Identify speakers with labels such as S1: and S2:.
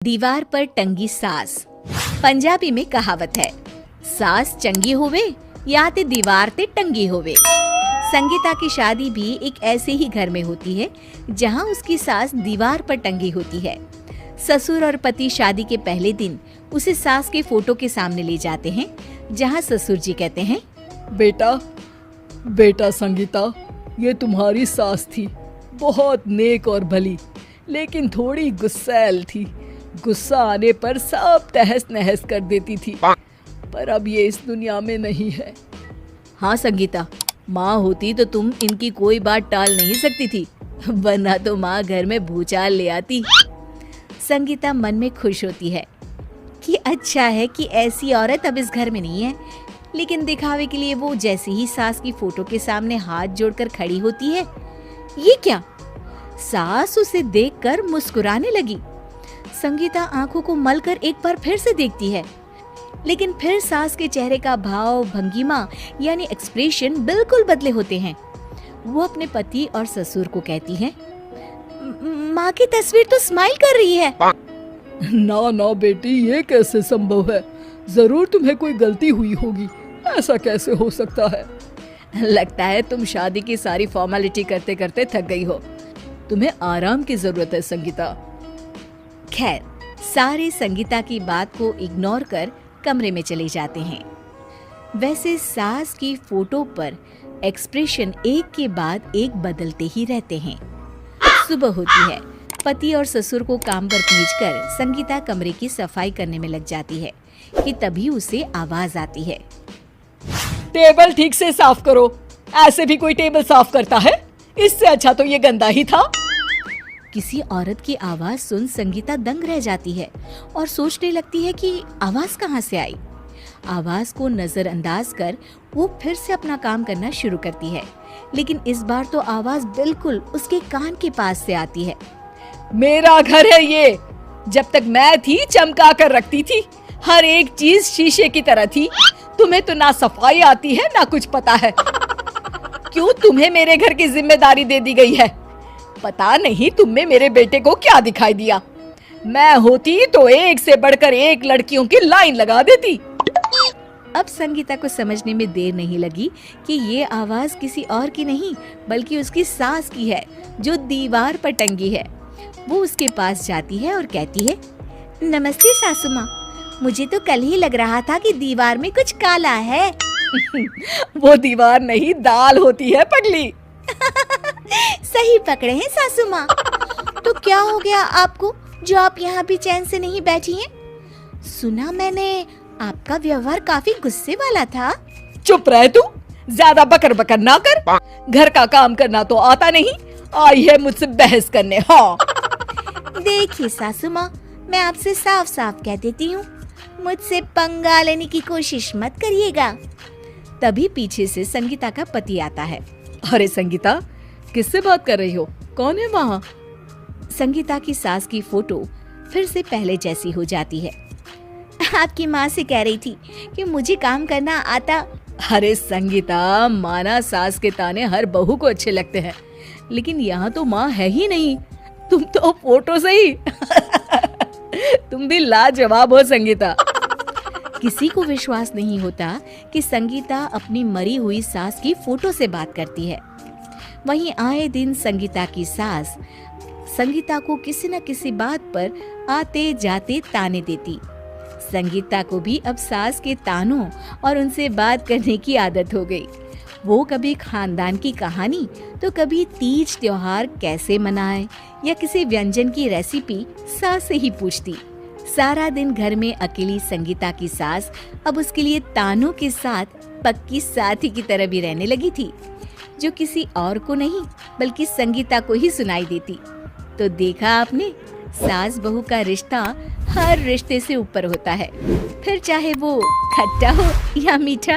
S1: दीवार पर टंगी सास। पंजाबी में कहावत है, सास चंगी होवे या ते दीवार ते टंगी होवे। संगीता की शादी भी एक ऐसे ही घर में होती है जहां उसकी सास दीवार पर टंगी होती है। ससुर और पति शादी के पहले दिन उसे सास के फोटो के सामने ले जाते हैं, जहां ससुर जी कहते हैं,
S2: बेटा संगीता, ये तुम्हारी सास थी, बहुत नेक और भली, लेकिन थोड़ी गुस्सैल थी। गुस्सा आने पर सब तहस नहस कर देती थी, पर अब ये इस दुनिया में नहीं है।
S1: हाँ संगीता, माँ होती तो तुम इनकी कोई बात टाल नहीं सकती थी, वरना तो माँ घर में भूचाल ले आती। संगीता मन में खुश होती है कि अच्छा है कि ऐसी औरत अब इस घर में नहीं है, लेकिन दिखावे के लिए वो जैसे ही सास की फोटो के सामने हाथ जोड़कर खड़ी होती है, ये क्या? सास उसे देखकर मुस्कुराने लगी। संगीता आंखों को मलकर एक बार फिर से देखती है, लेकिन फिर सास के चेहरे का भाव, भंगिमा यानी एक्सप्रेशन बिल्कुल बदले होते हैं। वो अपने पति और ससुर को कहती है, माँ की तस्वीर तो स्माइल कर रही है।
S2: ना बेटी, ये कैसे संभव है? जरूर तुम्हें कोई गलती हुई होगी, ऐसा कैसे हो सकता है?
S1: लगता है तुम शादी की सारी फॉर्मेलिटी करते करते थक गई हो, तुम्हें आराम की जरूरत है संगीता। खैर, सारे संगीता की बात को इग्नोर कर कमरे में चले जाते हैं। वैसे सास की फोटो पर एक्सप्रेशन एक के बाद एक बदलते ही रहते हैं। सुबह होती है, पति और ससुर को काम पर भेजकर संगीता कमरे की सफाई करने में लग जाती है कि तभी उसे आवाज आती है,
S2: टेबल ठीक से साफ करो। ऐसे भी कोई टेबल साफ करता है? इससे अच्छा तो ये गंदा ही था।
S1: किसी औरत की आवाज सुन संगीता दंग रह जाती है और सोचने लगती है कि आवाज कहाँ से आई। आवाज को नजरअंदाज कर वो फिर से अपना काम करना शुरू करती है, लेकिन इस बार तो आवाज बिल्कुल उसके कान के पास से आती है।
S2: मेरा घर है ये, जब तक मैं थी चमका कर रखती थी, हर एक चीज शीशे की तरह थी। तुम्हें तो ना सफाई आती है ना कुछ पता है। क्यों तुम्हें मेरे घर की जिम्मेदारी दे दी गई है? पता नहीं तुम में मेरे बेटे को क्या दिखाई दिया। मैं होती तो एक से बढ़कर एक लड़कियों की लाइन लगा देती।
S1: अब संगीता को समझने में देर नहीं लगी कि ये आवाज किसी और की नहीं बल्कि उसकी सास की है, जो दीवार पर टंगी है। वो उसके पास जाती है और कहती है, नमस्ते सासू माँ, मुझे तो कल ही लग रहा था कि दीवार में कुछ काला है।
S2: वो दीवार नहीं, दाल होती है पगली।
S1: सही पकड़े हैं सासू माँ। तो क्या हो गया आपको जो आप यहाँ भी चैन से नहीं बैठी हैं? सुना मैंने आपका व्यवहार काफी गुस्से वाला था।
S2: चुप रह तू, ज्यादा बकर बकर ना कर। घर का काम करना तो आता नहीं, आई है मुझसे बहस करने। हाँ
S1: देखिए सासू माँ, मैं आपसे साफ साफ कह देती हूँ, मुझसे पंगा लेने की कोशिश मत करिएगा। तभी पीछे से संगीता का पति आता है।
S2: अरे संगीता, किससे बात कर रही हो? कौन है वहाँ?
S1: संगीता की सास की फोटो फिर से पहले जैसी हो जाती है। आपकी माँ से कह रही थी कि मुझे काम करना आता।
S2: अरे संगीता, माना सास के ताने हर बहू को अच्छे लगते हैं, लेकिन यहाँ तो माँ है ही नहीं, तुम तो फोटो से ही। तुम भी लाजवाब हो संगीता।
S1: किसी को विश्वास नहीं होता कि संगीता अपनी मरी हुई सास की फोटो से बात करती है। वहीं आए दिन संगीता की सास संगीता को किसी न किसी बात पर आते जाते ताने देती। संगीता को भी अब सास के तानों और उनसे बात करने की आदत हो गई। वो कभी खानदान की कहानी तो कभी तीज त्योहार कैसे मनाए या किसी व्यंजन की रेसिपी सास से ही पूछती। सारा दिन घर में अकेली संगीता की सास अब उसके लिए तानों के साथ पक्की साथी की तरह भी रहने लगी थी, जो किसी और को नहीं बल्कि संगीता को ही सुनाई देती। तो देखा आपने, सास बहू का रिश्ता हर रिश्ते से ऊपर होता है, फिर चाहे वो खट्टा हो या मीठा।